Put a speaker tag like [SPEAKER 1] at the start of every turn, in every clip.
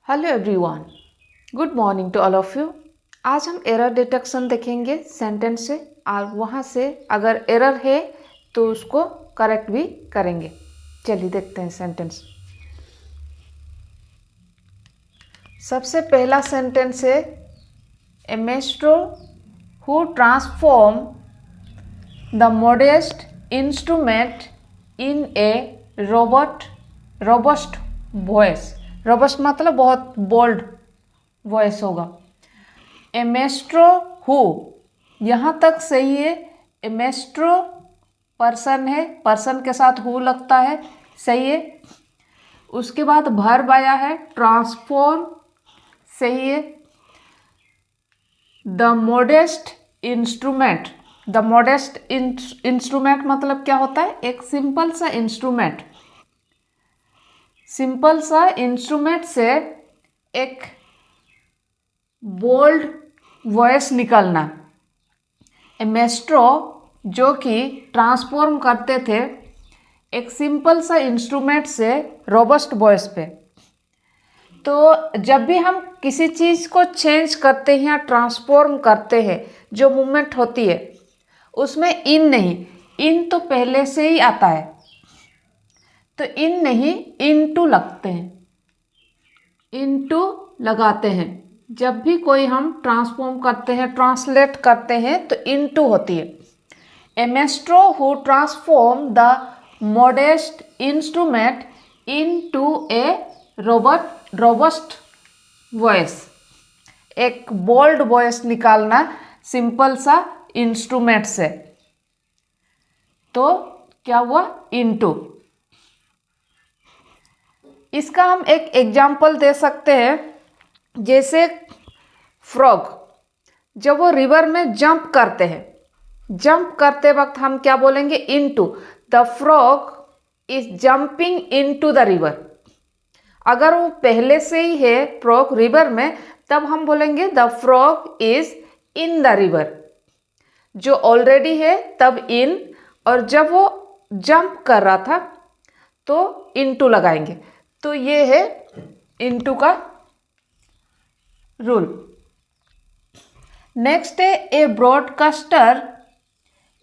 [SPEAKER 1] Hello everyone, good morning to all of you. आज हम error detection देखेंगे sentence से, और वहाँ से अगर एरर है तो उसको करेक्ट भी करेंगे। चलिए देखते हैं सेंटेंस। सबसे पहला सेंटेंस है a maestro who transform the modest instrument in a robust voice. Robust मतलब बहुत बोल्ड वॉइस होगा। ए मेस्ट्रो हु, यहाँ तक सही है। ए मेस्ट्रो पर्सन है, पर्सन के साथ हु लगता है, सही है। उसके बाद वर्ब आया है ट्रांसफॉर्म, सही है। The modest instrument, the modest instrument मतलब क्या होता है? एक सिंपल सा इंस्ट्रूमेंट। सिंपल सा इंस्ट्रूमेंट से एक बोल्ड वॉइस निकलना। ए मेस्ट्रो जो कि ट्रांसफॉर्म करते थे एक सिंपल सा इंस्ट्रूमेंट से रोबस्ट वॉइस पे। तो जब भी हम किसी चीज़ को चेंज करते हैं या ट्रांसफॉर्म करते हैं, जो मूवमेंट होती है उसमें इन नहीं, इन तो पहले से ही आता है, तो इन नहीं इनटू लगते हैं, इनटू लगाते हैं। जब भी कोई हम ट्रांसफॉर्म करते हैं, ट्रांसलेट करते हैं, तो इनटू होती है। A maestro who transform the modest instrument into a robust voice. एक बोल्ड वॉइस निकालना सिंपल सा इंस्ट्रूमेंट से। तो क्या हुआ? इनटू। इसका हम एक एग्जाम्पल दे सकते हैं, जैसे फ्रॉग जब वो रिवर में जंप करते हैं, जंप करते वक्त हम क्या बोलेंगे? Into. The frog is jumping into the river. अगर वो पहले से ही है फ्रॉग रिवर में, तब हम बोलेंगे the frog is in the river. जो ऑलरेडी है तब इन, और जब वो जंप कर रहा था तो इनटू लगाएंगे। तो ये है इनटू का रूल। नेक्स्ट है a broadcaster.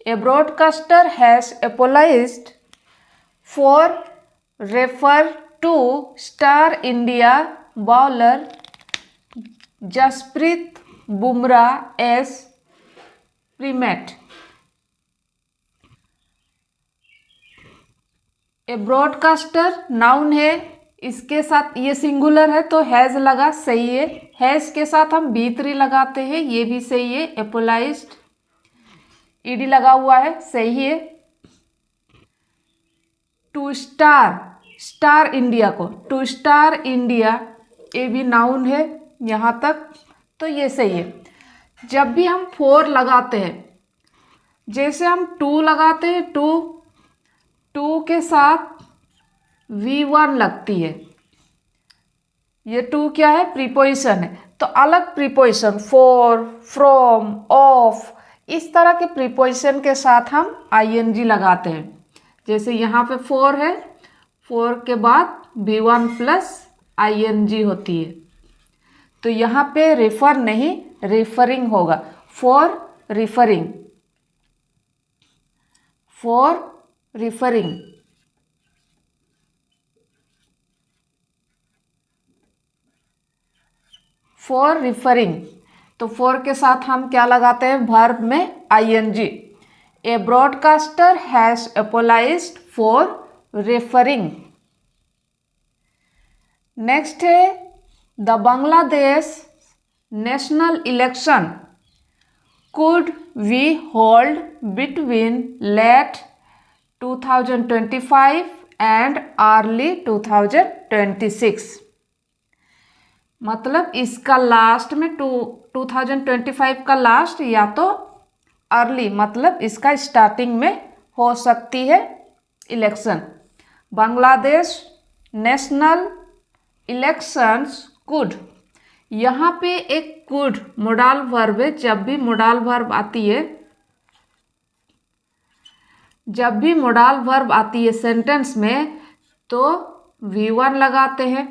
[SPEAKER 1] A broadcaster has apologised for refer to star India bowler Jasprit Bumrah as primate. A broadcaster noun है, इसके साथ ये सिंगुलर है तो हैज़ लगा, सही है। हैज़ के साथ हम बी3 लगाते हैं, ये भी सही है। एपोलाइज्ड ईडी लगा हुआ है, सही है। टू स्टार, स्टार इंडिया को, टू स्टार इंडिया, ये भी नाउन है यहाँ तक, तो ये सही है। जब भी हम फोर लगाते हैं, जैसे हम टू लगाते हैं, टू के साथ V1 लगती है। ये टू क्या है? प्रीपोजिशन है। तो अलग प्रीपोजिशन, फॉर, फ्रॉम, ऑफ, इस तरह के प्रीपोजिशन के साथ हम ING लगाते हैं। जैसे यहाँ पे फोर है, फोर के बाद V1 प्लस ING होती है। तो यहाँ पे रेफर नहीं, रेफरिंग होगा। For referring, for referring. For referring, तो फॉर के साथ हम क्या लगाते हैं? वर्ब में ING। A broadcaster has apologised for referring. Next है the Bangladesh national election could we hold between late 2025 and early 2026। मतलब इसका लास्ट में 2025 का लास्ट, या तो अर्ली मतलब इसका स्टार्टिंग में हो सकती है election. Bangladesh national elections could, यहाँ पे एक कुड मोडाल वर्ब है। जब भी मोडाल वर्ब आती है, जब भी मोडाल वर्ब आती है सेंटेंस में, तो V1 लगाते हैं।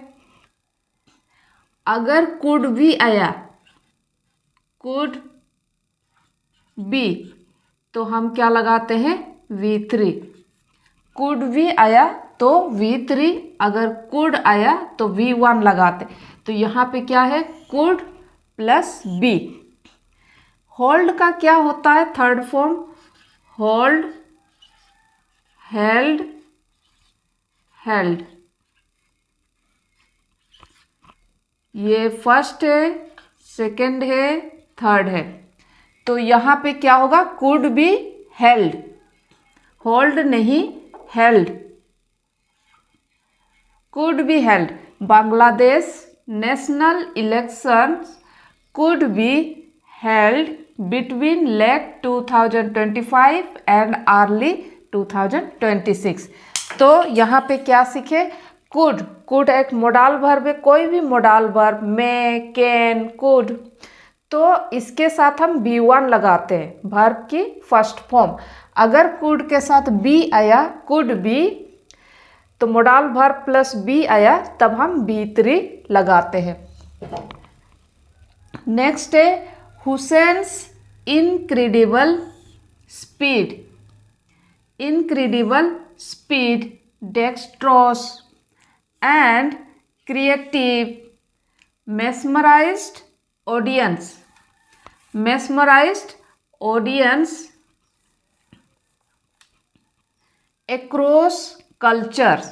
[SPEAKER 1] अगर कुड भी आया, कुड बी, तो हम क्या लगाते हैं, V3। कुड भी आया तो V3, अगर कुड आया तो V1 लगाते। तो यहाँ पे क्या है, कुड प्लस बी। होल्ड का क्या होता है, third form, hold, held, held. ये फर्स्ट है, सेकंड है, थर्ड है। तो यहाँ पे क्या होगा, कुड बी हेल्ड, होल्ड नहीं, held, could be held. Bangladesh national elections could be held between late 2025 and early 2026। तो यहाँ पे क्या सीखे, कुड, कुड एक मोडाल वर्ब है, कोई भी modal verb, may, can, could, तो इसके साथ हम B1 लगाते हैं, वर्ब की फर्स्ट फॉर्म। अगर कुड के साथ बी आया, कुड बी, तो मोडाल वर्ब प्लस बी आया, तब हम B3 लगाते हैं। नेक्स्ट है Hussain's incredible speed, incredible speed, dexterous and creative, mesmerized audience, mesmerized audience across cultures.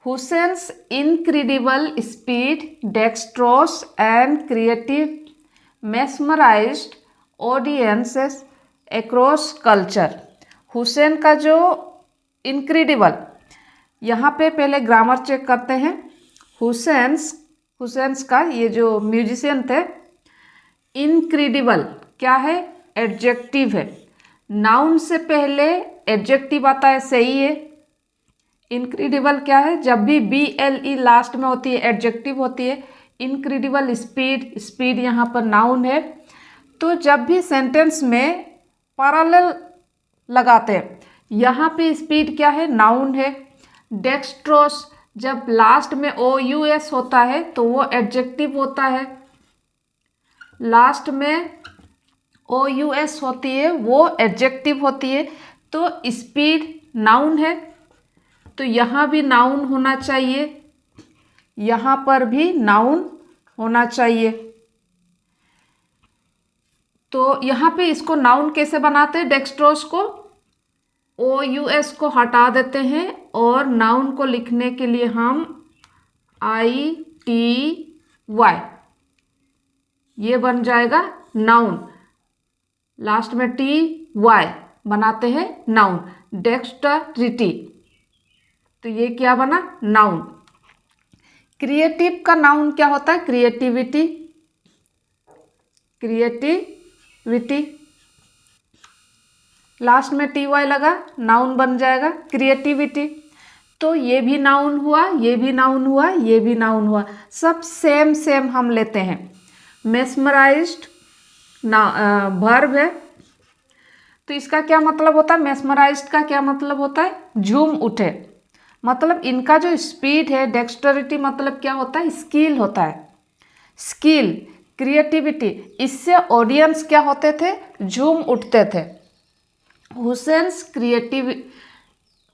[SPEAKER 1] Hussein's incredible speed, dexterous and creative mesmerized audiences across culture. Hussain का जो incredible, यहाँ पे पहले ग्रामर चेक करते हैं। हुसैन्स का ये जो म्यूजिशियन थे, इनक्रेडिबल क्या है, एडजेक्टिव है। नाउन से पहले एडजेक्टिव आता है, सही है। इनक्रेडिबल क्या है, जब भी BLE लास्ट में होती है एडजेक्टिव होती है। इनक्रेडिबल स्पीड, स्पीड यहाँ पर नाउन है। तो जब भी सेंटेंस में पैरेलल लगाते हैं, यहाँ पे स्पीड क्या है, नाउन है। डेक्स्ट्रोस, जब लास्ट में OUS होता है तो वो एडजेक्टिव होता है। लास्ट में OUS होती है वो एडजेक्टिव होती है। तो स्पीड नाउन है, तो यहाँ भी नाउन होना चाहिए, यहाँ पर भी नाउन होना चाहिए। तो यहाँ पे इसको नाउन कैसे बनाते हैं, डेक्स्ट्रोस को OUS को हटा देते हैं और नाउन को लिखने के लिए हम ITY, ये बन जाएगा नाउन, लास्ट में TY बनाते हैं नाउन। डेक्स्टरिटी, तो ये क्या बना, नाउन। क्रिएटिव का नाउन क्या होता है, क्रिएटिविटी, क्रिएटिविटी, लास्ट में TY लगा, नाउन बन जाएगा क्रिएटिविटी। तो ये भी नाउन हुआ, ये भी नाउन हुआ, ये भी नाउन हुआ, सब सेम सेम हम लेते हैं। मेस्मराइज्ड वर्ब है, तो इसका क्या मतलब होता है, मेस्मराइज्ड का क्या मतलब होता है, झूम उठे। मतलब इनका जो स्पीड है, डेक्स्टरिटी मतलब क्या होता है, स्किल होता है, स्किल, क्रिएटिविटी, इससे ऑडियंस क्या होते थे, झूम उठते थे।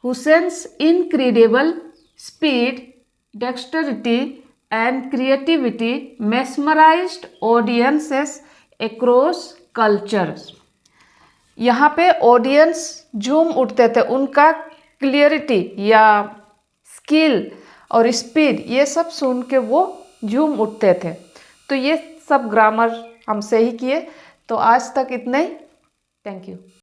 [SPEAKER 1] Hussain's incredible speed, dexterity and creativity mesmerised audiences across cultures. यहाँ पे ऑडियंस झूम उठते थे, उनका क्लियरिटी या स्किल और स्पीड ये सब सुन के वो झूम उठते थे। तो ये सब ग्रामर हम सही किए। तो आज तक इतना ही। Thank you.